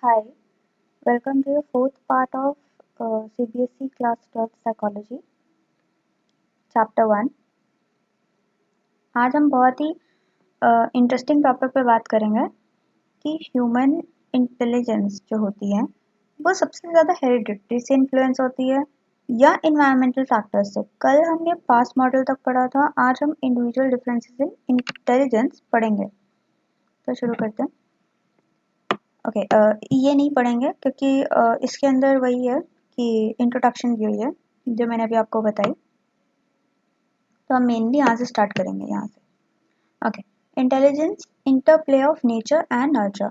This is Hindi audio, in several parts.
Hi, welcome to your fourth part of CBSE Class 12 Psychology, Chapter 1। आज हम बहुत ही इंटरेस्टिंग टॉपिक पे बात करेंगे कि ह्यूमन इंटेलिजेंस जो होती है वो सबसे ज़्यादा हेरिडिटरी से इन्फ्लुएंस होती है या इन्वायरमेंटल फैक्टर्स से। कल हमने पास्ट मॉडल तक पढ़ा था, आज हम इंडिविजुअल डिफरेंसेस इन इंटेलिजेंस पढ़ेंगे। तो शुरू करते हैं। ओके, ये नहीं पढ़ेंगे क्योंकि इसके अंदर वही है कि इंट्रोडक्शन दी हुई है जो मैंने अभी आपको बताई। तो हम मेनली यहाँ से स्टार्ट करेंगे यहाँ से। Okay, intelligence, interplay of nature and nurture.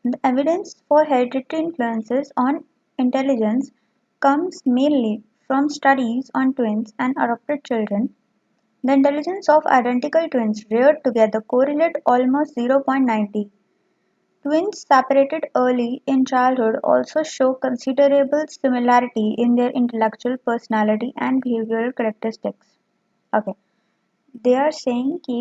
The evidence for hereditary influences on intelligence comes mainly from studies on twins and adopted children. The intelligence of identical twins reared together correlate almost 0.90. Twins separated early in childhood also show considerable similarity in their intellectual personality and behavioral characteristics. Okay, they are saying कि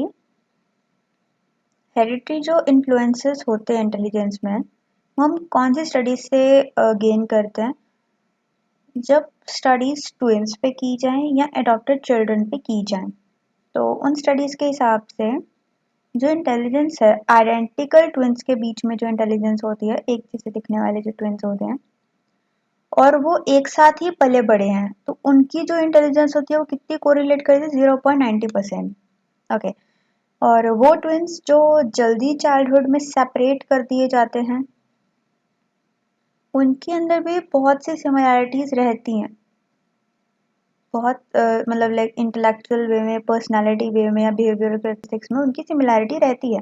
हेरिडिटरी जो इन्फ्लुएंसेस होते हैं इंटेलिजेंस में वो हम कौन सी स्टडीज से गेन करते हैं। जब स्टडीज ट्विन्स पे की जाएं या एडॉप्टेड चिल्ड्रन पे की जाएं तो उन स्टडीज के हिसाब से जो इंटेलिजेंस है आइडेंटिकल ट्विन्स के बीच में जो इंटेलिजेंस होती है, एक जैसे दिखने वाले जो ट्विन्स होते हैं और वो एक साथ ही पले बड़े हैं, तो उनकी जो इंटेलिजेंस होती है वो कितनी कोरिलेट करती है 0.90%। ओके, और वो ट्विन्स जो जल्दी चाइल्डहुड में सेपरेट कर दिए जाते हैं उनके अंदर भी बहुत सी सिमिलैरिटीज रहती हैं, बहुत मतलब लाइक इंटेलेक्चुअल वे में, पर्सनालिटी वे में या बिहेवियरल कैरेक्टरिस्टिक्स में उनकी सिमिलैरिटी रहती है।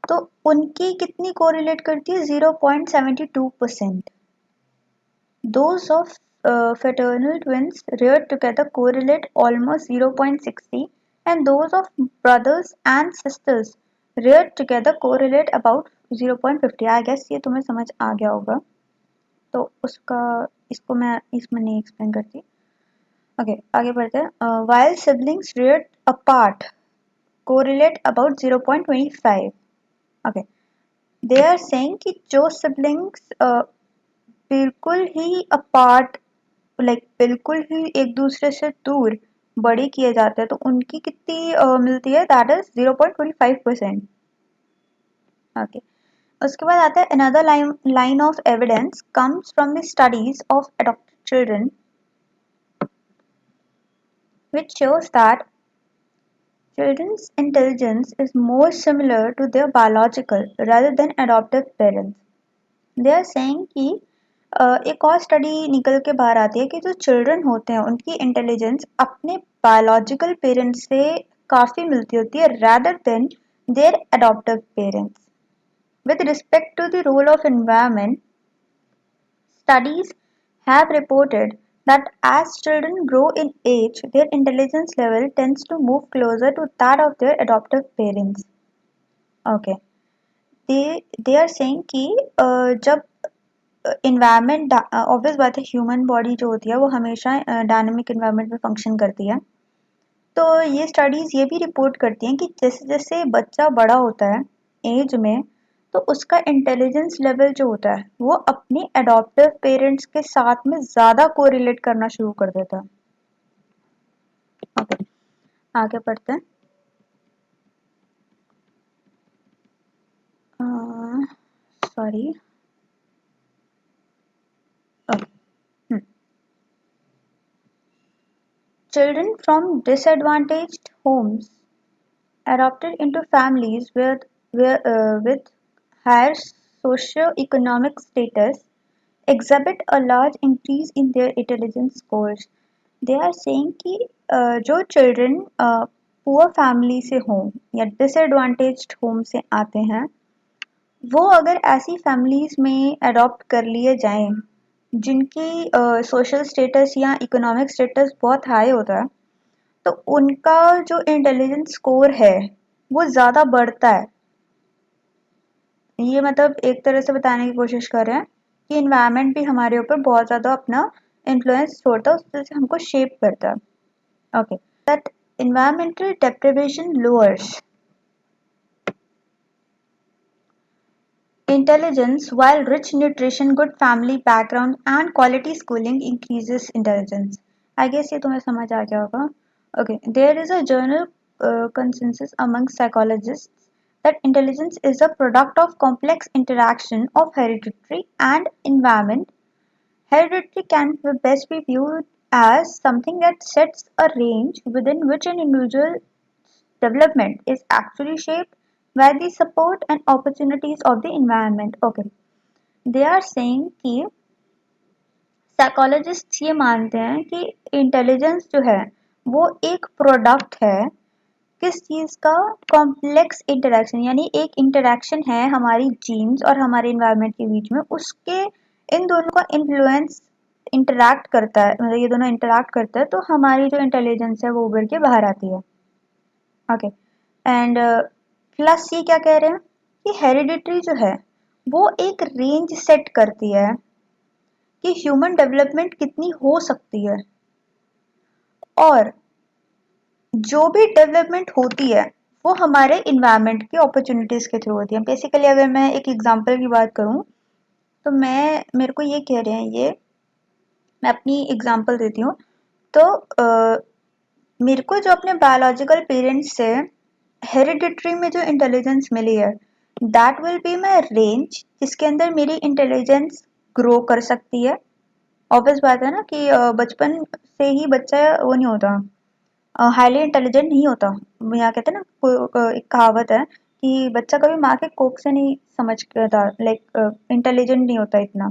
तो उनकी कितनी कोरिलेट करती है 0.72%। Those of fraternal twins reared together correlate almost 0.60 and those of brothers and sisters reared together correlate about 0.50। I guess ये तुम्हें समझ आ गया होगा, तो उसका इसको मैं इसमें नहीं एक्सप्लेन करती। ओके, आगे बढ़ते हैं। While siblings reared apart correlate about 0.25। Okay, they are saying कि जो siblings बिल्कुल ही अपार्ट, लाइक बिल्कुल ही एक दूसरे से दूर बड़े किए जाते हैं तो उनकी कितनी मिलती है, दैट इज 0.25%। ओके, उसके बाद आता है another line of evidence comes from the studies of adopted children which shows that children's intelligence is more similar to their biological rather than adoptive parents। They are saying कि एक और स्टडी निकल के बाहर आती है कि जो चिल्ड्रन होते हैं उनकी इंटेलिजेंस अपने बायोलॉजिकल पेरेंट्स से काफ़ी मिलती होती है rather than their adoptive parents। With respect to the role of environment, studies have reported that as children grow in age, their intelligence level tends to move closer to that of their adoptive parents। Okay, they are saying कि जब इन्वायरमेंट, ऑब्वियस बात है ह्यूमन बॉडी जो होती है वो हमेशा डायनेमिक इन्वायरमेंट में फंक्शन करती है। तो ये स्टडीज़ ये भी रिपोर्ट करती हैं कि जैसे जैसे बच्चा बड़ा होता है एज में तो उसका इंटेलिजेंस लेवल जो होता है वो अपने अडॉप्टिव पेरेंट्स के साथ में ज़्यादा कोरिलेट करना शुरू कर देता है। ओके, आगे बढ़ते हैं। Sorry, children from disadvantaged homes adopted into families with higher socio-economic status exhibit a large increase in their intelligence scores। They are saying कि जो children पुअर फैमिली से हों या डिसएडवांटेज्ड होम से आते हैं वो अगर ऐसी फैमिलीज में अडॉप्ट कर लिए जाएं जिनकी सोशल स्टेटस या इकोनॉमिक स्टेटस बहुत हाई होता है तो उनका जो इंटेलिजेंस स्कोर है वो ज़्यादा बढ़ता है। ये मतलब एक तरह से बताने की कोशिश कर रहे हैं कि इन्वायरमेंट भी हमारे ऊपर बहुत ज़्यादा अपना इन्फ्लुएंस छोड़ता है, उस तरह से हमको शेप करता है। Okay, that environmental deprivation lowers Intelligence, while rich nutrition, good family background, and quality schooling increases intelligence. I guess ये तुम्हें समझ आ गया होगा. Okay, there is a general consensus among psychologists that intelligence is a product of complex interaction of hereditary and environment. Hereditary can best be viewed as something that sets a range within which an individual's development is actually shaped by the support and opportunities of the environment. Okay, they are saying कि साइकोलॉजिस्ट ये मानते हैं कि इंटेलिजेंस जो है वो एक प्रोडक्ट है किस चीज का कॉम्प्लेक्स इंटरेक्शन यानी एक इंटरेक्शन है हमारी जीन्स और हमारे इन्वायरमेंट के बीच में उसके इन दोनों का इन्फ्लुएंस इंटरैक्ट करता है मतलब ये दोनों इंटरैक्ट करता है तो हमारी जो इंटेलिजेंस है वो उभर के बाहर आती है. ओके एंड प्लस ये क्या कह रहे हैं कि हेरिडिटरी जो है वो एक रेंज सेट करती है कि ह्यूमन डेवलपमेंट कितनी हो सकती है और जो भी डेवलपमेंट होती है वो हमारे इन्वायरमेंट की अपॉर्चुनिटीज के थ्रू होती है. बेसिकली अगर मैं एक एग्जांपल की बात करूं तो मेरे को ये कह रहे हैं ये मैं अपनी एग्जांपल देती हूँ तो मेरे को जो अपने बायोलॉजिकल पेरेंट्स से हेरिडिटरी में जो इंटेलिजेंस मिली है that will be my range जिसके अंदर मेरी इंटेलिजेंस ग्रो कर सकती है. ऑब्वियस बात है ना कि बचपन से ही बच्चा वो नहीं होता हाईली इंटेलिजेंट नहीं होता. यहाँ कहते हैं ना एक कहावत है कि बच्चा कभी माँ के कोख से नहीं समझता लाइक इंटेलिजेंट नहीं होता इतना.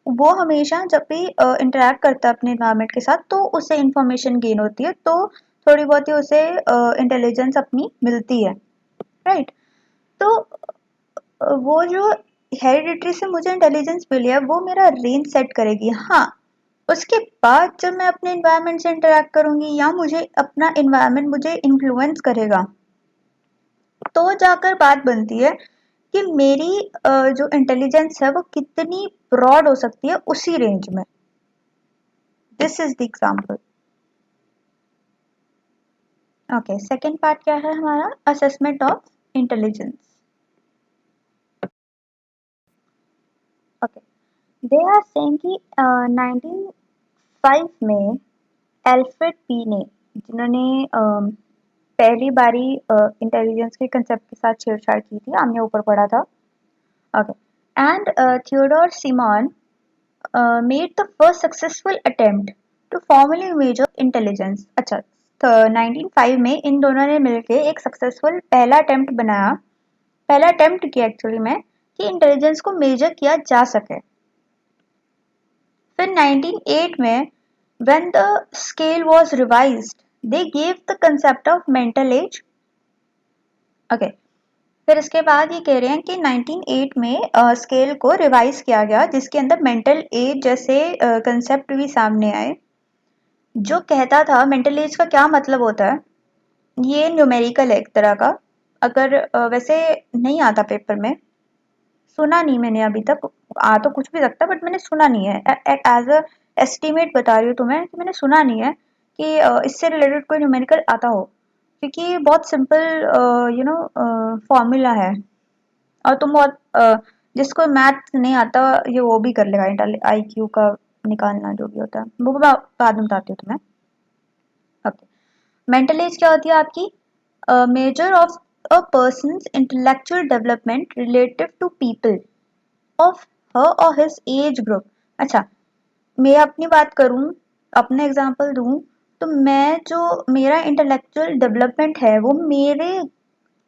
वो हमेशा जब भी इंटरेक्ट करता है अपने इन्वायरमेंट के साथ तो उसे इंफॉर्मेशन गेन होती है तो थोड़ी बहुत ही उसे इंटेलिजेंस अपनी मिलती है राइट. तो वो जो हेरिडिटरी से मुझे इंटेलिजेंस मिली है वो मेरा रेंज सेट करेगी. हाँ उसके बाद जब मैं अपने इन्वायरमेंट से इंटरेक्ट करूंगी या मुझे अपना इन्वायरमेंट मुझे इन्फ्लुएंस करेगा तो जाकर बात बनती है कि मेरी जो इंटेलिजेंस है वो कितनी ब्रॉड हो सकती है उसी रेंज में. This is the example. Okay second part क्या है हमारा assessment of intelligence. Okay they are saying कि 1905 में एल्फ्रेड पी ने जिन्होंने पहली बारी इंटेलिजेंस के कंसेप्ट के साथ छेड़छाड़ की थी हमने ऊपर पढ़ा था. Okay and Theodore Simon made the first successful attempt to formally measure intelligence. अच्छा तो 1905 में इन दोनों ने मिलके एक सक्सेसफुल पहला अटेम्प्ट किया एक्चुअली में कि इंटेलिजेंस को मेजर किया जा सके. फिर 1908 में when the scale was revised they gave the concept of mental age. okay फिर इसके बाद ये कह रहे हैं कि 1908 में स्केल को रिवाइज किया गया जिसके अंदर मेंटल एज जैसे कंसेप्ट भी सामने आए जो कहता था मेंटल एज का क्या मतलब होता है. ये न्यूमेरिकल है एक तरह का अगर वैसे नहीं आता पेपर में सुना नहीं मैंने अभी तक आ तो कुछ भी सकता बट मैंने सुना नहीं है एज अ एस्टिमेट बता रही हूँ तुम्हें कि मैंने सुना नहीं है कि इससे रिलेटेड कोई न्यूमेरिकल आता हो क्योंकि बहुत सिंपल फॉर्मूला है और तुम बहुत जिसको मैथ नहीं आता ये वो भी कर लेगा IQ का निकालना जो भी होता है वो बाद में बताती हूँ तुम्हें. ओके मेंटल एज क्या होती है आपकी measure of a person's intellectual development relative to people of her और हिज एज ग्रुप. अच्छा मैं अपनी बात करूं अपना एग्जांपल दूं तो मैं जो मेरा इंटेलेक्चुअल डेवलपमेंट है वो मेरे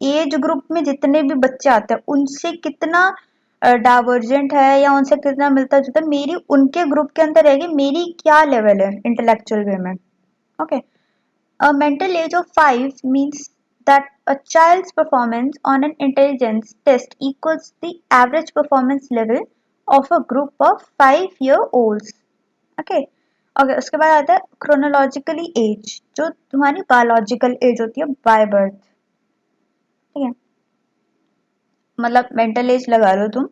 एज ग्रुप में जितने भी बच्चे आते हैं उनसे कितना डाइवर्जेंट है या उनसे कितना मिलता जुलता मेरी उनके ग्रुप के अंदर रहेगी मेरी क्या लेवल है इंटेलेक्चुअल वे में. Okay a mental age of 5 means that a child's performance on an intelligence test equals the average performance level of a group of 5-year-olds. Okay okay उसके बाद आता है chronologically age जो तुम्हारी बायोलॉजिकल एज होती है बाय बर्थ. ठीक है मतलब मेंटल एज लगा लो तुम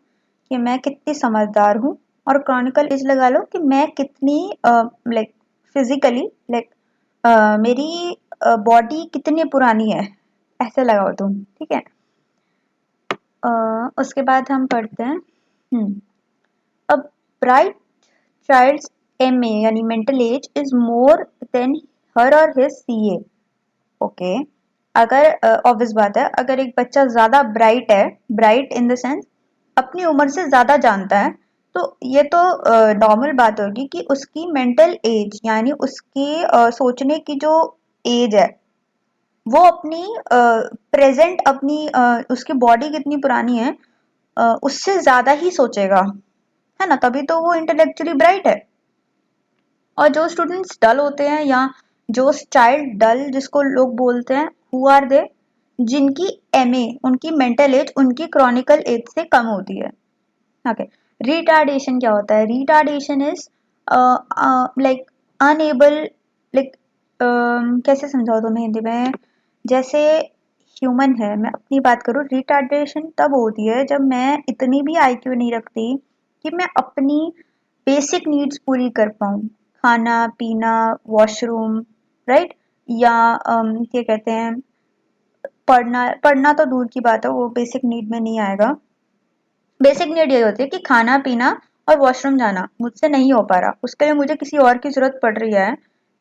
कि मैं कितनी समझदार हूँ और क्रॉनिकल एज लगा लो कि मैं कितनी लाइक फिजिकली लाइक मेरी बॉडी कितनी पुरानी है ऐसे लगाओ तुम. ठीक है उसके बाद हम पढ़ते हैं अ ब्राइट चाइल्ड्स MA यानी mental age is more than her और हिज CA। ओके, अगर ऑब्वियस बात है, अगर एक बच्चा ज्यादा ब्राइट है, ब्राइट इन द सेंस अपनी उम्र से ज्यादा जानता है, तो ये तो नॉर्मल बात होगी कि उसकी मेंटल एज यानी उसकी सोचने की जो एज है वो अपनी प्रेजेंट अपनी उसकी बॉडी कितनी पुरानी है उससे ज्यादा ही सोचेगा, है ना, तभी तो वो इंटेलेक्चुअली ब्राइट है। और जो स्टूडेंट्स डल होते हैं या जो चाइल्ड डल जिसको लोग बोलते हैं, हु आर दे, जिनकी MA उनकी मेंटल एज उनकी क्रॉनिकल एज से कम होती है। ओके, रिटार्डेशन क्या होता है? Retardation is like unable, like कैसे समझाओ तुम्हें हिंदी में, जैसे ह्यूमन है, मैं अपनी बात करूँ, रिटार्डेशन तब होती है जब मैं इतनी भी IQ नहीं रखती कि मैं अपनी बेसिक नीड्स पूरी कर पाऊँ, खाना पीना, वॉशरूम, राइट, या क्या कहते हैं, पढ़ना, पढ़ना तो दूर की बात है, वो बेसिक नीड में नहीं आएगा। बेसिक नीड ये होती है कि खाना पीना और वॉशरूम जाना मुझसे नहीं हो पा रहा, उसके लिए मुझे किसी और की जरूरत पड़ रही है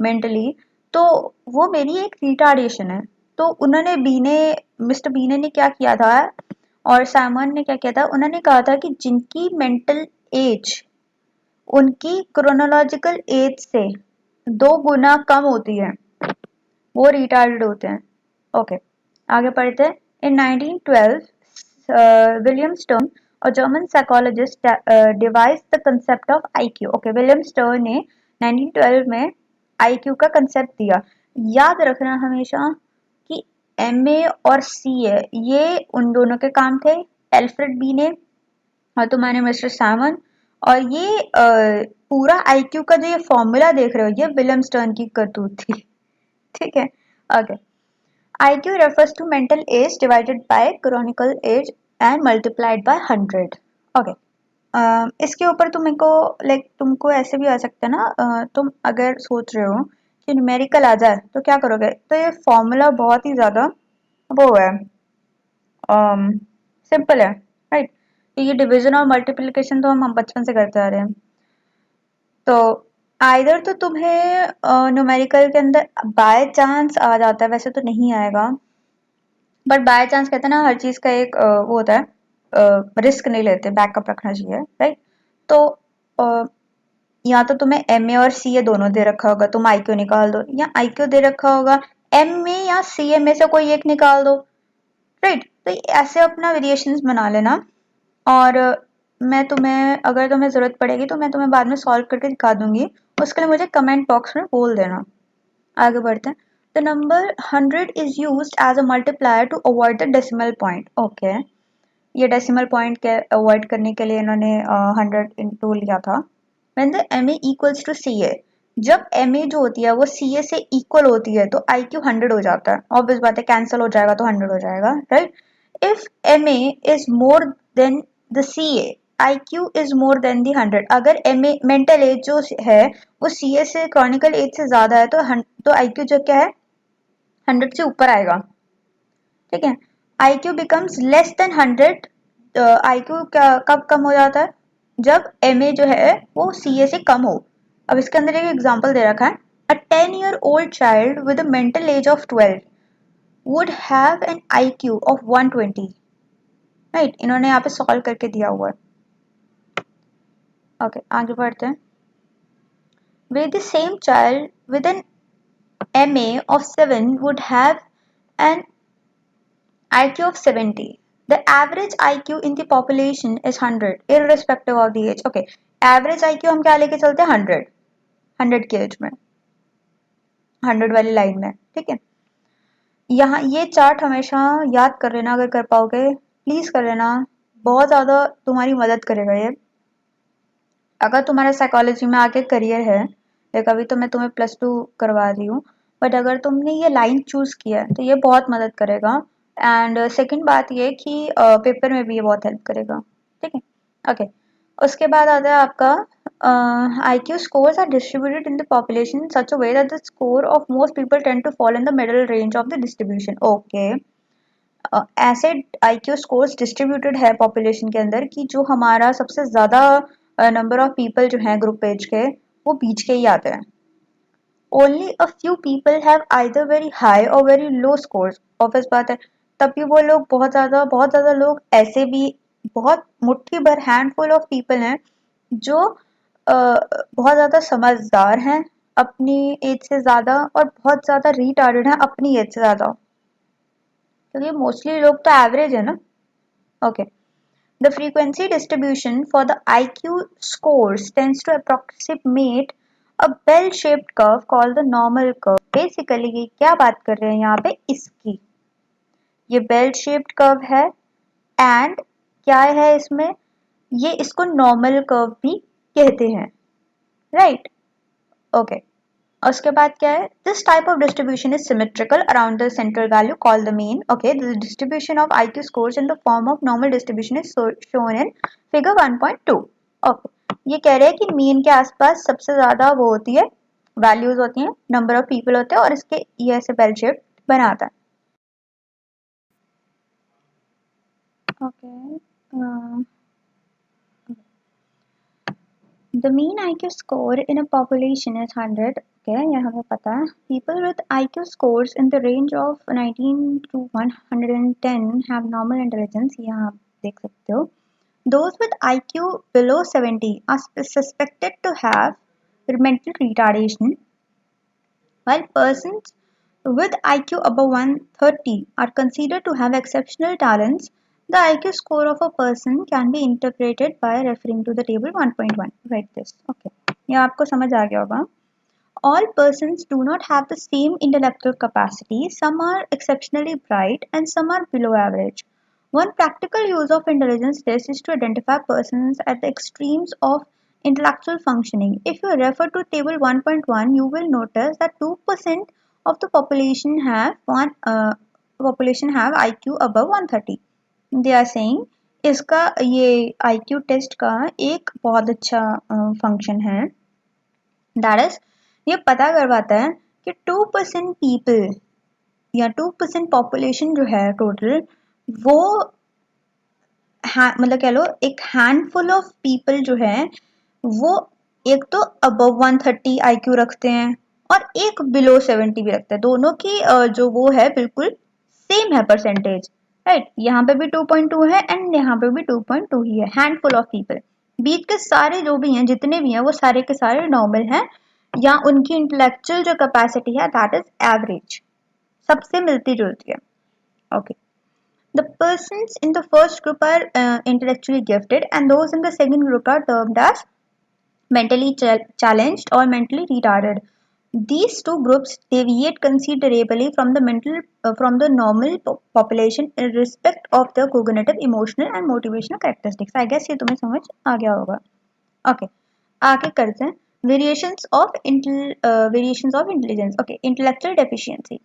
मेंटली, तो वो मेरी एक रिटार्डेशन है। तो उन्होंने मिस्टर बीने ने क्या किया था और साइमन ने क्या किया था, उन्होंने कहा था कि जिनकी मेंटल एज उनकी क्रोनोलॉजिकल एज से 2 गुना कम होती है वो रिटार्डेड होते हैं। ओके, आगे पढ़ते हैं। इन 1912 William stern, a German psychologist, devised the concept of IQ। Okay, William stern ने 1912 में IQ का कंसेप्ट दिया। याद रखना हमेशा कि MA और CA ये उन दोनों के काम थे, एल्फ्रेड बी ने और तुम्हारे मिस्टर साइमन, और ये पूरा IQ का जो ये फॉर्मूला देख रहे हो ये विलियम स्टर्न की करतूत थी। ठीक है, okay. IQ refers to mental age divided by chronicle age and multiplied by 100। Okay, इसके ऊपर तुमको लाइक तुमको ऐसे भी आ सकता है ना, तुम अगर सोच रहे हो कि न्यूमेरिकल आ जाए तो क्या करोगे, तो ये फॉर्मूला बहुत ही ज्यादा वो है, सिंपल है, राइट। ये डिवीजन और मल्टीप्लिकेशन तो हम बचपन से करते आ रहे हैं। तो आइदर तो तुम्हें न्यूमेरिकल के अंदर बाय चांस आ जाता है, वैसे तो नहीं आएगा, बट बाय चांस कहते हैं ना, हर चीज का एक वो होता है, रिस्क नहीं लेते, बैकअप रखना चाहिए, राइट। तो अ, या तो तुम्हें MA और CA दोनों दे रखा होगा, तुम IQ निकाल दो, या IQ दे रखा होगा, MA या CA में से कोई एक निकाल दो, राइट। तो ऐसे अपना वेरिएशंस बना लेना, और मैं तुम्हें अगर तुम्हें जरूरत पड़ेगी तो मैं तुम्हें बाद में सॉल्व करके दिखा दूंगी, उसके लिए मुझे कमेंट बॉक्स में बोल देना। आगे बढ़ते हैं। The number 100 is used as a multiplier to avoid the decimal point. Okay, ये डेसिमल पॉइंट के अवॉइड करने के लिए इन्होंने 100 इंटू लिया था। When the MA equals to CA, जब MA जो होती है वो CA से इक्वल होती है तो IQ 100 हो जाता है, ऑब्वियस बात है, कैंसिल हो जाएगा तो 100 हो जाएगा, right. If MA is more then the CA, IQ is more then the 100। अगर MA मेंटल एज जो है वो CA से क्रॉनिकल एज से ज्यादा है तो IQ जो क्या है 100 से ऊपर आएगा, ठीक है। IQ becomes less than 100। IQ कब कम हो जाता है, जब MA जो है वो CA से कम हो। अब इसके अंदर एक एग्जांपल दे रखा है, a 10-year-old child with a mental age of 12 would have an IQ of 120, right. इन्होंने यहाँ पे सॉल्व करके दिया हुआ है। ओके, आगे बढ़ते हैं। with the same child with an MA of 7 would have an IQ of 70। The average IQ in the population is 100 irrespective of the age। Okay, average IQ हम क्या लेके चलते हैं, 100 की एज में, 100 वाली लाइन में, ठीक है। यहाँ ये चार्ट हमेशा याद कर लेना, अगर कर पाओगे प्लीज कर लेना, बहुत ज्यादा तुम्हारी मदद करेगा ये। अगर तुम्हारा साइकोलॉजी में आगे करियर है, लाइक अभी तो मैं तुम्हें +2 करवा रही हूँ, बट अगर तुमने ये लाइन चूज किया है तो ये बहुत मदद करेगा। एंड सेकंड बात ये कि पेपर में भी ये बहुत हेल्प करेगा, ठीक है। ओके, उसके बाद आता है आपका IQ scores are distributed in the population in such a way that the score of most people tend to fall in the middle range of the distribution। Okay, ऐसे IQ स्कोर्स डिस्ट्रीब्यूटेड है पॉपुलेशन के अंदर कि जो हमारा सबसे ज़्यादा नंबर ऑफ पीपल जो हैं ग्रुप एज के वो बीच के ही आते हैं. Only a few people have either very high or very low scores. Obvious बात है. तभी वो लोग बहुत ज़्यादा लोग ऐसे भी बहुत मुट्ठी भर हैंडफुल ऑफ पीपल हैं जो बहुत ज़्यादा समझदार हैं अपनी एज से ज़्यादा और बहुत ज़्यादा रिटार्डेड हैं अपनी एज से ज़्यादा. क्योंकि मोस्टली लोग तो एवरेज है ना. Okay. The frequency distribution for the IQ scores tends to approximate a bell-shaped curve called the normal curve. Basically ये क्या बात कर रहे हैं यहाँ पे इसकी. ये bell-shaped curve है and क्या है इसमें, ये इसको normal curve भी कहते हैं. Right? Okay. उसके बाद क्या है, this type of distribution is symmetrical around the central value called the mean. Okay, the distribution of IQ scores in the form of normal distribution is shown in figure 1.2. Okay, ये कह रहे हैं कि मीन के आसपास सबसे ज्यादा वो होती है वैल्यूज होती हैं, नंबर ऑफ पीपल होते हैं और इसके ये ऐसे बेल शेप बनाता है. Okay. The mean IQ score in a population is 100. Okay, ये हमें पता है. People with IQ scores in the range of 19 to 110 have normal intelligence. ये आप देख सकते हो. Those with IQ below 70 are suspected to have mental retardation, while persons with IQ above 130 are considered to have exceptional talents. The IQ score of a person can be interpreted by referring to the table 1.1. Write this. Okay. ये आपको समझ आ गया होगा. All persons do not have the same intellectual capacity. Some are exceptionally bright and some are below average. One practical use of intelligence test is to identify persons at the extremes of intellectual functioning. If you refer to table 1.1, you will notice that 2% of the population have IQ above 130. They are saying इसका ये IQ टेस्ट का एक बहुत अच्छा फंक्शन है. दैट इज ये पता करवाता है कि 2% पीपल या 2% पॉपुलेशन जो है टोटल वो मतलब कह लो एक हैंडफुल ऑफ पीपल जो है वो एक तो अबव 130 IQ रखते हैं और एक बिलो 70 भी रखते हैं. दोनों की जो वो है बिल्कुल सेम है परसेंटेज. राइट, यहाँ पे भी 2.2 है एंड यहाँ पे भी 2.2 ही है. हैंडफुल ऑफ पीपल, बीच के सारे जो भी हैं जितने भी हैं वो सारे के सारे नॉर्मल हैं या उनकी इंटेलेक्चुअल जो कैपेसिटी है दैट इज एवरेज, सबसे मिलती जुलती है. Okay. The persons in the first group are intellectually gifted and those in the second group are termed as mentally challenged or mentally retarded. These two groups deviate considerably from the normal population in respect of their cognitive, emotional and motivational characteristics. I guess ये तुम्हें समझ आ गया होगा. Okay, आगे करते हैं variations of intelligence. Okay, intellectual deficiency.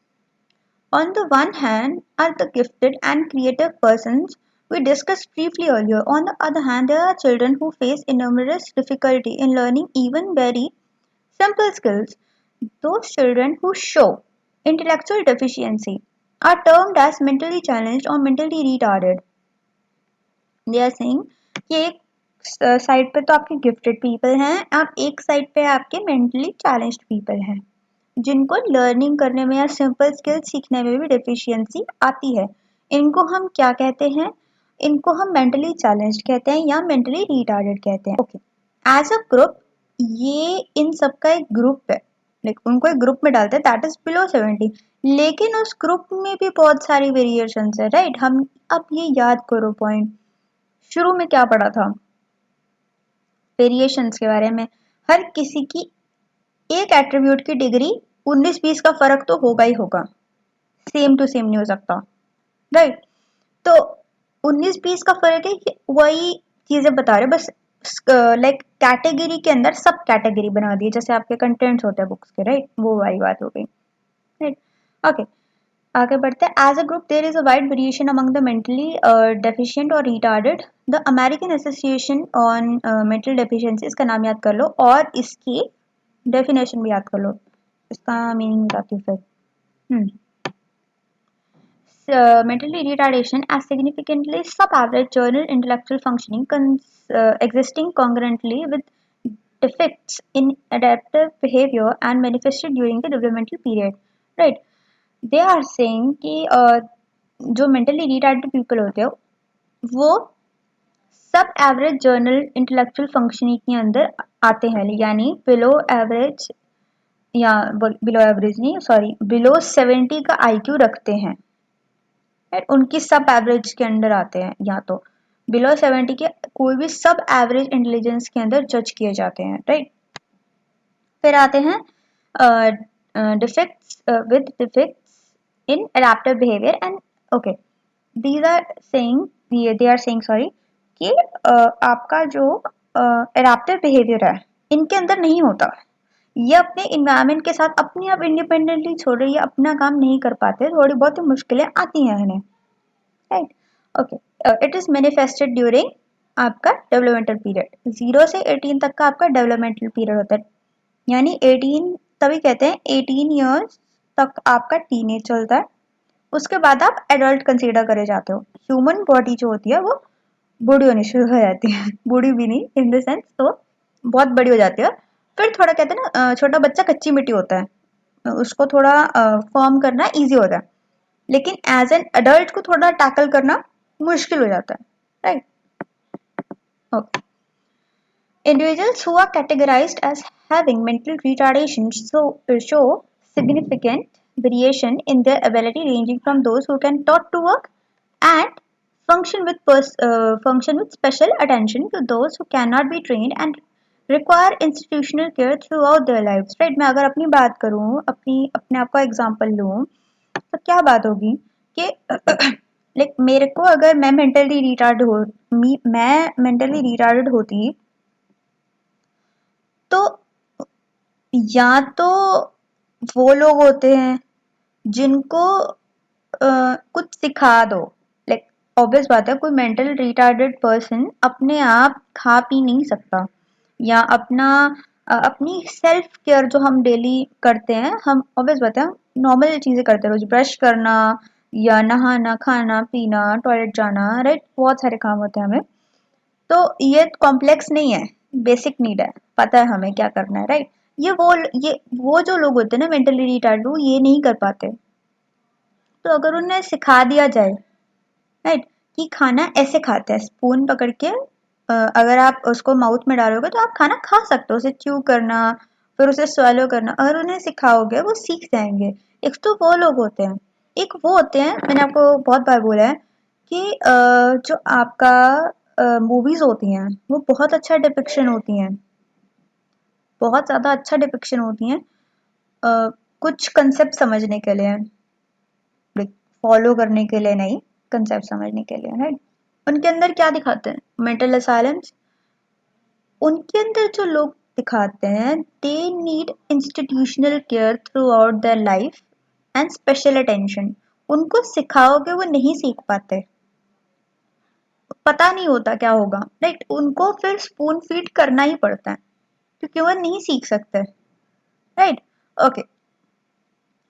On the one hand are the gifted and creative persons we discussed briefly earlier. On the other hand, there are children who face enormous difficulty in learning even very simple skills. Those children who show intellectual deficiency are termed as mentally challenged or mentally retarded. They are saying कि एक साइड पे तो आपके गिफ्टेड पीपल हैं और एक साइड पे आपके मेंटली चैलेंज्ड पीपल हैं जिनको लर्निंग करने में या सिंपल स्किल्स सीखने में भी डेफिशिएंसी आती है. इनको हम क्या कहते हैं, इनको हम मेंटली चैलेंज्ड कहते हैं या मेंटली रिटार्डेड कहते हैं. ओके. एज अ ग्रुप ये इन सबका एक ग्रुप है, लाइक उनको एक ग्रुप में डालते हैं दैट इज बिलो 70. लेकिन उस ग्रुप में भी बहुत सारी वेरिएशंस है. राइट, हम अब ये याद करो पॉइंट शुरू में क्या पढ़ा था वेरिएशंस के बारे में. हर किसी की एक एट्रीब्यूट की डिग्री 19-20 का फर्क तो होगा ही होगा, सेम टू सेम नहीं हो सकता. राइट, तो 19-20 का फर्क है, वही चीजें बता रहे बस लाइक कैटेगरी के अंदर सब कैटेगरी बना दी जैसे आपके कंटेंट्स होते हैं बुक्स के. राइट, वो वाली बात हो गई. Right, okay. आगे बढ़ते हैं. As a group there is a wide variation among the mentally deficient और retarded. The American association on mental deficiency, इसका नाम याद कर लो और इसकी डेफिनेशन भी याद कर लो, इसका मीनिंग बताती हूँ फिर. mentally retardation as significantly sub-average journal intellectual functioning existing congruently with defects in adaptive behavior and manifested during the developmental period. Right? They are saying कि जो mentally retarded people होते हैं वो सब एवरेज जर्नल इंटेलेक्चुअल फंक्शनिंग के अंदर आते हैं, यानी बिलो एवरेज या बिलो एवरेज नहीं सॉरी बिलो 70 का आईक्यू रखते हैं, उनकी सब एवरेज के अंदर आते हैं, या तो बिलो 70 के कोई भी सब एवरेज इंटेलिजेंस के अंदर जज किए जाते हैं. राइट. फिर आते हैं defects with defects in adaptive behaviour and okay these are saying they are saying sorry कि आपका जो एडेप्टिव बिहेवियर है इनके अंदर नहीं होता, ये अपने इन्वायरमेंट के साथ अपने आप इंडिपेंडेंटली छोड़ रही है, अपना काम नहीं कर पाते, थोड़ी बहुत मुश्किलें आती हैं इन्हें. Right. Okay. It is manifested during आपका डेवलपमेंटल पीरियड. 0 से 18 तक का आपका डेवलपमेंटल पीरियड होता है, यानी 18 तभी कहते हैं 18 ईयर्स तक आपका टीनेज चलता है, उसके बाद आप एडल्ट कंसीडर करे जाते हो. ह्यूमन बॉडी जो होती है वो बूढ़ी होनी शुरू हो जाती है, बूढ़ी भी नहीं इन द सेंस, तो बहुत बड़ी हो जाती है. फिर थोड़ा कहते हैं ना छोटा बच्चा कच्ची मिट्टी होता है, उसको थोड़ा फॉर्म करना इजी होता है, लेकिन एज एन अडल्ट को थोड़ा टैकल करना मुश्किल हो जाता है. Right. Okay. Individuals who are categorized as having mental retardation show significant variation in their ability, ranging from those who can taught to work and function with special attention to those who cannot be trained and require institutional care throughout their lives. Right. मैं अगर अपनी बात करूँ, अपने आप का एग्जांपल लूँ, तो क्या बात होगी कि लाइक मेरे को अगर मैं मेंटली रिटार्डेड होती तो या तो वो लोग होते हैं जिनको कुछ सिखा दो, लाइक ऑब्वियस बात है कोई मेंटल रिटार्डेड पर्सन अपने आप खा पी नहीं सकता, या अपनी सेल्फ केयर जो हम डेली करते हैं, हम ऑब्वियस बात है नॉर्मल चीजें करते हैं, रोज ब्रश करना या नहाना, खाना पीना, टॉयलेट जाना. राइट. बहुत सारे काम होते हैं हमें, तो ये कॉम्प्लेक्स नहीं है, बेसिक नीड है, पता है हमें क्या करना है. राइट. ये वो जो लोग होते हैं ना मेंटली रिटार्ड, वो ये नहीं कर पाते, तो अगर उन्हें सिखा दिया जाए राइट कि खाना ऐसे खाते हैं, स्पून पकड़ के अगर आप उसको माउथ में डालोगे तो आप खाना खा सकते हो, उसे च्यू करना फिर उसे स्वैलो करना, अगर उन्हें सिखाओगे वो सीख जाएंगे. एक तो वो लोग होते हैं, एक वो होते हैं, मैंने आपको बहुत बार बोला है कि जो आपका मूवीज होती हैं वो बहुत अच्छा डिपिक्शन होती हैं, बहुत ज़्यादा अच्छा डिपिक्शन होती हैं कुछ कंसेप्ट समझने के लिए, फॉलो करने के लिए नहीं, कंसेप्ट समझने के लिए. राइट. उनके अंदर क्या दिखाते हैं, मेंटल असाइलम्स, उनके अंदर जो लोग दिखाते हैं they need institutional care through out their life and special attention. उनको सिखाओगे वो नहीं सीख पाते, पता नहीं होता क्या होगा. राइट. उनको फिर स्पून फीड करना ही पड़ता है क्योंकि वो नहीं सीख सकते. Right. Okay.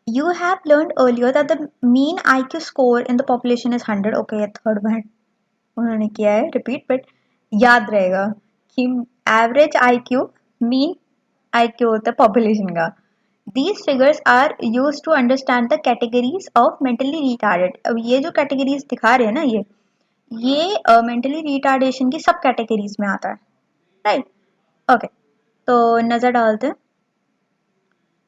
You have learned earlier that the mean IQ score in the population is 100. Okay, ये थर्ड बार उन्होंने किया है रिपीट, बट याद रहेगा कि एवरेज IQ मीन IQ होता है पॉपुलेशन का. These figures are used to understand the categories of mentally retarded. अब ये जो कैटेगरीज दिखा रहे हैं ना, ये मेंटली रिटार्डेशन की सब कैटेगरीज में आता है. राइट. ओके. तो नजर डालते हैं.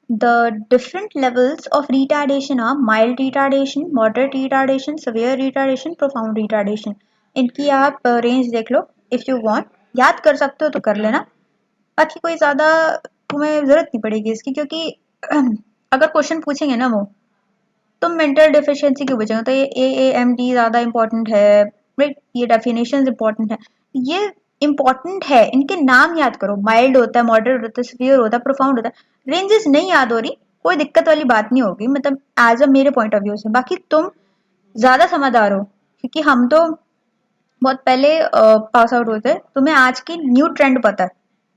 The different levels of retardation are mild retardation, moderate retardation, severe retardation, profound retardation. इनकी आप रेंज देख लो, इफ यू वांट याद कर सकते हो तो कर लेना, बाकी कोई ज़्यादा तुम्हें ज़रूरत नहीं पड़ेगी इसकी, क्योंकि अगर क्वेश्चन पूछेंगे ना वो तो मेंटल डिफिशियंसी क्यों पूछेंगे, तो ये AAMD ज़्यादा इंपॉर्टेंट है. राइट. ये डेफिनेशन इंपॉर्टेंट है, ये इंपॉर्टेंट है, इनके नाम याद करो. माइल्ड होता है, मॉडरेट होता है, सीवियर होता है, प्रोफाउंड होता है. रेंजेस नहीं याद हो रही कोई दिक्कत वाली बात नहीं होगी, मतलब एज अ मेरे पॉइंट ऑफ व्यू से. बाकी तुम ज्यादा समझदार हो क्योंकि हम तो बहुत पहले पास आउट होते हैं, तुम्हें आज की न्यू ट्रेंड पता है,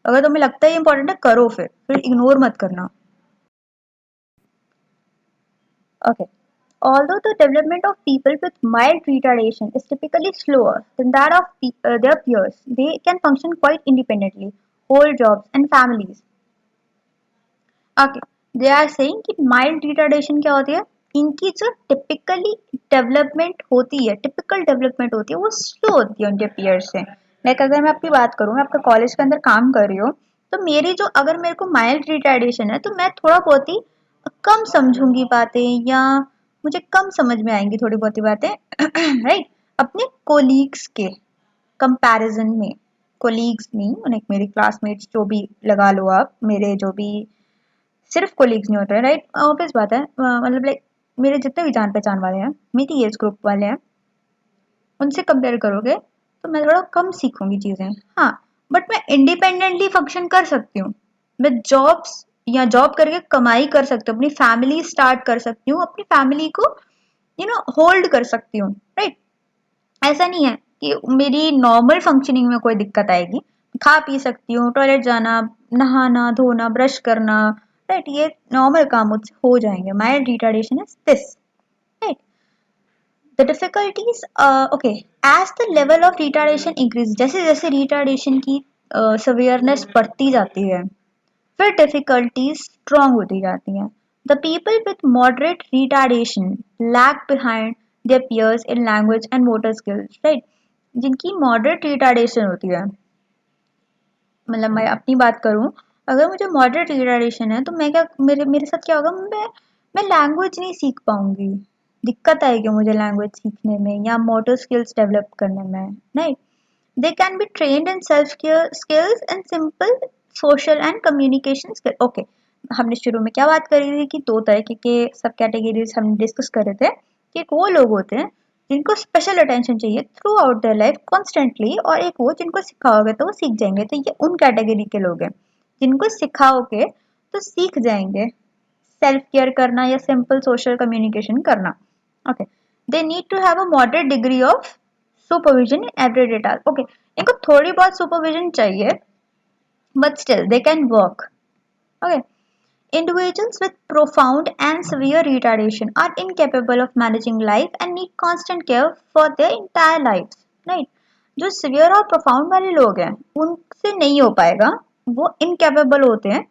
अगर तुम्हें लगता है इंपॉर्टेंट है करो, फिर इग्नोर मत करना. Okay. Although the development of people with mild retardation is typically slower than that of their peers, they can function quite independently, hold jobs and families. Okay, they are saying कि mild retardation क्या होती है? इनकी जो typically development होती है, typical development होती है, वो slow होती है उनके peers से. Like अगर मैं अपनी बात करूँ, मैं आपके कॉलेज के अंदर काम कर रही हूँ, तो मेरी जो अगर मेरे को mild retardation है, तो मैं थोड़ा बहुत ही कम समझूंगी बातें या मुझे कम समझ में आएंगी थोड़ी बहुत ही बातें राइट अपने कोलीग्स के कंपैरिजन में कोलीग्स नहीं उन्हें मेरे क्लासमेट्स जो भी लगा लो आप मेरे जो भी सिर्फ कोलीग्स नहीं होते हैं राइट ऑब्वियस बात है मतलब लाइक मेरे जितने भी जान पहचान वाले हैं मेरी एज ग्रुप वाले हैं उनसे कंपेयर करोगे तो मैं थोड़ा कम सीखूंगी चीजें हाँ बट मैं इंडिपेंडेंटली फंक्शन कर सकती हूँ मैं जॉब्स या जॉब करके कमाई कर सकती हूँ अपनी फैमिली स्टार्ट कर सकती हूँ अपनी फैमिली को होल्ड कर सकती हूँ राइट ऐसा नहीं है कि मेरी नॉर्मल फंक्शनिंग में कोई दिक्कत आएगी खा पी सकती हूँ टॉयलेट जाना नहाना धोना ब्रश करना राइट ये नॉर्मल काम मुझसे हो जाएंगे mild retardation is this right the difficulties okay as the level of retardation increase जैसे जैसे रिटार्डेशन की सवियरनेस बढ़ती जाती है फिर डिफिकल्टीज स्ट्रॉन्ग होती जाती हैं the people with moderate retardation lag behind there piers in language and motor skills right जिनकी मॉडरेट रिटार्डेशन होती है मतलब मैं अपनी बात करूं अगर मुझे मॉडरेट रिटार्डेशन है तो मैं क्या मेरे मेरे साथ क्या होगा मैं लैंग्वेज नहीं सीख पाऊंगी दिक्कत आएगी मुझे लैंग्वेज सीखने में या मोटर स्किल्स डेवलप करने में right they can be trained in self-care skills and simple social and communication skills. Okay, हमने शुरू में क्या बात करी थी कि दो तरह के सब कैटेगरीज हम डिस्कस कर रहे थे कि एक वो लोग होते हैं जिनको स्पेशल अटेंशन चाहिए through out their life constantly और एक वो जिनको सिखाओगे तो वो सीख जाएंगे तो ये उन कैटेगरी के लोग हैं जिनको सिखाओगे तो सीख जाएंगे सेल्फ केयर करना या सिंपल सोशल कम्युनिकेशन करना okay they need to have a moderate degree of supervision in everyday task okay इनको थोड़ी बहुत सुपरविजन चाहिए but still they can work okay individuals with profound and severe retardation are incapable of managing life and need constant care for their entire lives right जो severe और profound वाले लोग हैं उनसे नहीं हो पाएगा वो incapable होते हैं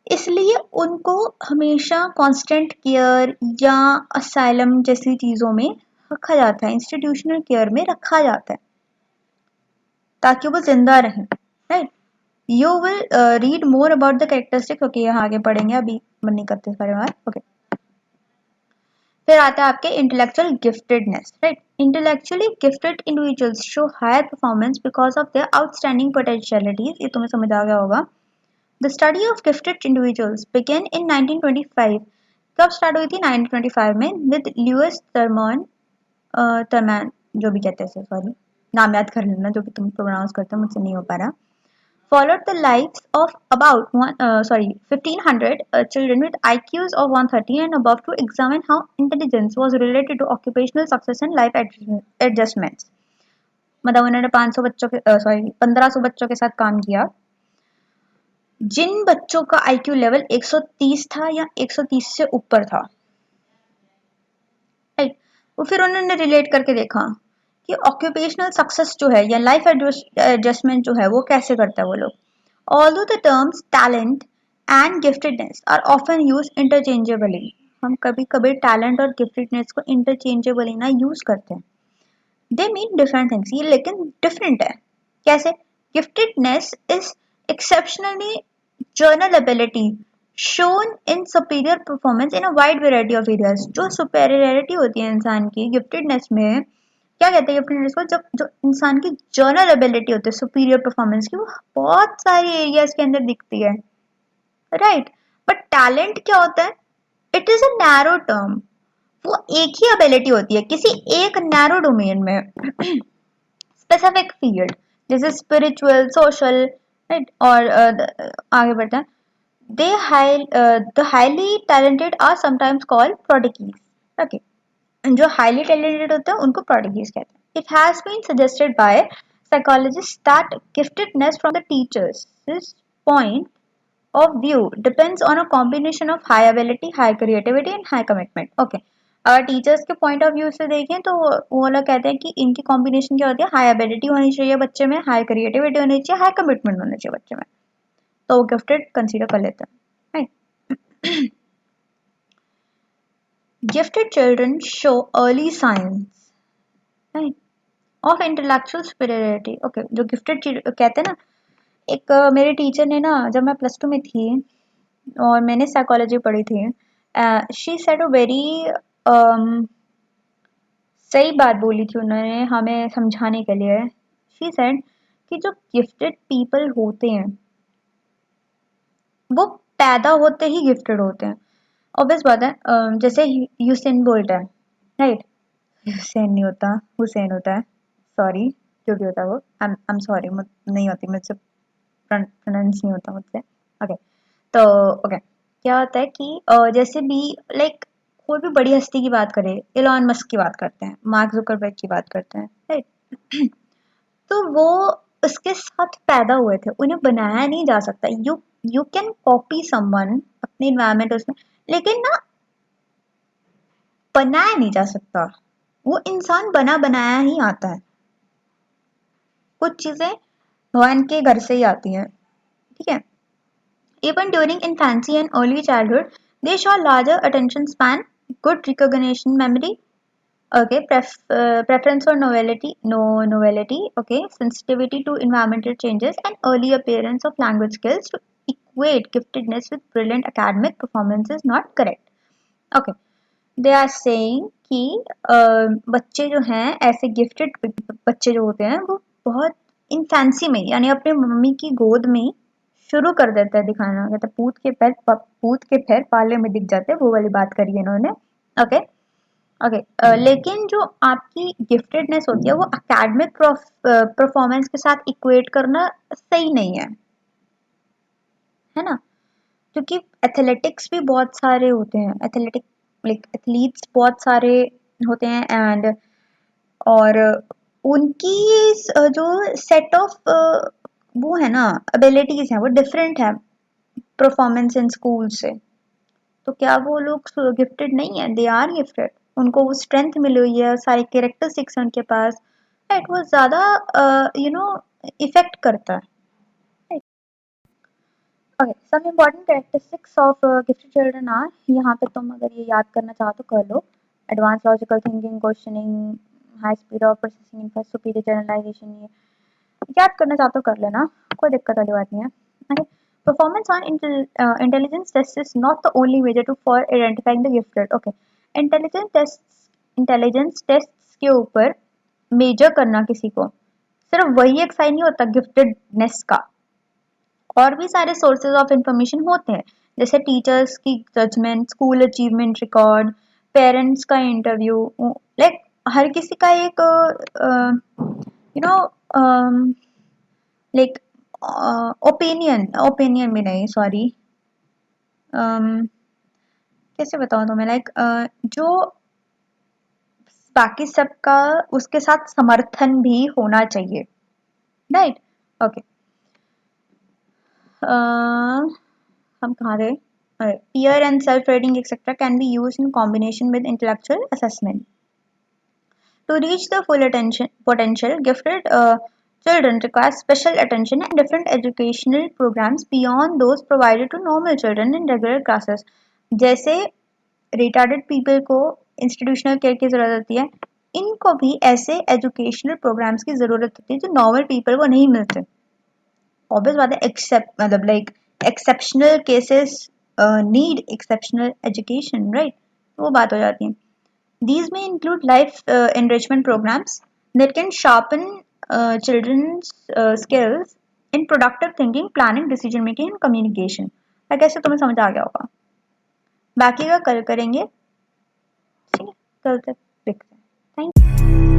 इसलिए उनको हमेशा कांस्टेंट केयर या असाइलम जैसी चीजों में रखा जाता है इंस्टीट्यूशनल केयर में रखा जाता है ताकि वो जिंदा रहें right you will read more about the characteristics okay यहाँ आगे पढ़ेंगे अभी मन नहीं करते सारे बार ओके फिर आता है आपके intellectual giftedness right intellectually gifted individuals show higher performance because of their outstanding potentialities ये तुम्हें समझ आ गया होगा the study of gifted individuals began in 1925 कब स्टार्ट हुई थी 1925 में विद ल्यूइस थर्मैन जो भी कहते हैं सॉरी नाम याद कर लेना जो भी तुम प्रोनाउंस करते हो मुझसे नहीं हो पा रहा followed the lives of about 1500 children with IQs of 130 and above to examine how intelligence was related to occupational success and life adjustments. मतलब उन्होंने 500 बच्चों के 1500 बच्चों के साथ काम किया जिन बच्चों का IQ लेवल 130 था या 130 से ऊपर था राइट वो फिर उन्होंने रिलेट करके देखा कि ऑक्यूपेशनल सक्सेस जो है या लाइफ एडजस्टमेंट जो है वो कैसे करता है वो लोग although the terms talent and giftedness are often use interchangeably हम कभी कभी टैलेंट और गिफ्टेडनेस को इंटरचेंजेबली ना यूज करते हैं दे मीन डिफरेंट थिंग्स ये लेकिन डिफरेंट है कैसे giftedness is exceptionally journal ability shown in superior performance in a wide variety of areas जो superiority होती है इंसान की giftedness में क्या कहते हैं गिफ्टेडनेस को जब जो इंसान की जर्नल एबिलिटी होती है सुपीरियर परफॉर्मेंस की वो बहुत सारी एरियाज के अंदर दिखती है राइट बट टैलेंट क्या होता है it is a narrow term वो एक ही एबिलिटी होती है किसी एक नैरो डोमेन में स्पेसिफिक फील्ड जैसे स्पिरिचुअल सोशल राइट और आगे बढ़ते हैं the highly talented are sometimes called prodigies okay जो highly talented होते हैं उनको prodigies कहते हैं it has been suggested by psychologists that giftedness from the teachers point of view depends on a combination of high ability, high creativity and high commitment. Okay. अगर टीचर्स के पॉइंट ऑफ व्यू से देखें तो वो लोग कहते हैं कि इनकी कॉम्बिनेशन क्या होती है, हाई एबिलिटी होनी चाहिए बच्चे में, हाई क्रिएटिविटी होनी चाहिए, हाई कमिटमेंट होना चाहिए बच्चे में, तो वो गिफ्टेड कंसीडर कर लेते हैं, right. Gifted children show early signs, right, of intellectual superiority. Okay, जो गिफ्टेड कहते हैं ना, एक मेरे टीचर ने ना, जब मैं +2 में थी और मैंने साइकोलॉजी पढ़ी थी, शी सेड अ वेरी सही बात बोली थी उन्होंने हमें समझाने के लिए. शी सेड कि जो गिफ्टेड पीपल होते हैं वो पैदा होते ही गिफ्टेड होते हैं. ऑब्वियस बात है, जैसे यूसेन बोल्ट है, राइट. हुसैन नहीं होता, हुसैन होता है, सॉरी, जो भी होता है वो, आई एम सॉरी, नहीं होती मुझसे, प्रोनाउंस नहीं होता मुझसे. ओके, तो ओके, क्या होता है कि जैसे भी लाइक कोई भी बड़ी हस्ती की बात करें, इलॉन मस्क की बात करते हैं, मार्क जुकरबर्ग की बात करते हैं, राइट. तो वो उसके साथ पैदा हुए थे, उन्हें बनाया नहीं जा सकता. यू कैन कॉपी समवन अपने इन्वायरमेंट उसमें, लेकिन ना बनाया नहीं जा सकता. वो इंसान बना बनाया ही आता है. कुछ चीजें भगवान के घर से ही आती हैं, ठीक है. Even during infancy and early childhood, they show larger attention span, good recognition memory, okay, preference for novelty, okay, sensitivity to environmental changes, and early appearance of language skills. To equate giftedness with brilliant academic performance is not correct. Okay, they are saying कि बच्चे जो हैं, ऐसे गिफ्टेड बच्चे जो होते हैं, वो बहुत इनफैंसी में, यानी अपने मम्मी की गोद में शुरू कर देता है दिखाना. कहता है पूत के पैर पाले में दिख जाते हैं, वो वाली बात करी है इन्होंने. Okay, okay. लेकिन जो आपकी गिफ्टेडनेस होती है वो एकेडमिक परफॉर्मेंस के साथ इक्वेट करना सही नहीं है ना. क्योंकि एथलेटिक्स भी बहुत सारे होते हैं, एथलीट्स बहुत सारे होते हैं, एंड और उनकी जो सेट ऑफ वो है ना, एबिलिटीज हैं, वो डिफरेंट है परफॉर्मेंस इन स्कूल से. तो क्या वो लोग गिफ्टेड नहीं है? They are gifted. उनको वो स्ट्रेंथ मिली हुई है, सारे कैरेक्टरिस्टिक्स हैं उनके पास, राइट. वो ज़्यादा इफेक्ट करता है. Okay, some important characteristics of gifted children are, यहाँ पे तुम अगर ये याद करना चाहो तो कर लो. Advance logical thinking, questioning, high speed of processing information, superior generalization. ये याद करना चाहो तो कर लेना, कोई दिक्कत वाली बात नहीं है. Okay, performance on intelligence test is not the only measure to for identifying the gifted. Okay, intelligence test के ऊपर मेजर करना किसी को, सिर्फ वही एक साइन नहीं होता गिफ्टेडनेस का. और भी सारे सोर्सेज ऑफ इंफॉर्मेशन होते हैं, जैसे टीचर्स की judgement, school achievement record, parents का इंटरव्यू, लाइक हर किसी का एक यू नो लाइक ओपिनियन भी नहीं, सॉरी, कैसे बताऊँ तुम्हें, लाइक जो बाकी सबका उसके साथ समर्थन भी होना चाहिए, राइट. ओके, हम कहाँ थे? Peer and self-rating etc. can be used in combination with intellectual assessment. To reach the full potential, gifted children require special attention and different educational programs beyond those provided to normal children in regular classes. जैसे retarded people को institutional care की ज़रूरत होती है, इनको भी ऐसे educational programs की ज़रूरत होती है जो normal people को नहीं मिलते. Obvious बात है, except मतलब like exceptional cases need exceptional education, right? वो बात हो जाती है. These may include life enrichment programs that can sharpen children's skills in productive thinking, planning, decision making and communication. I guess तुम्हें समझ आ गया होगा. बाकी का कल करेंगे, ठीक है, कल तक देखते हैं. Thank you.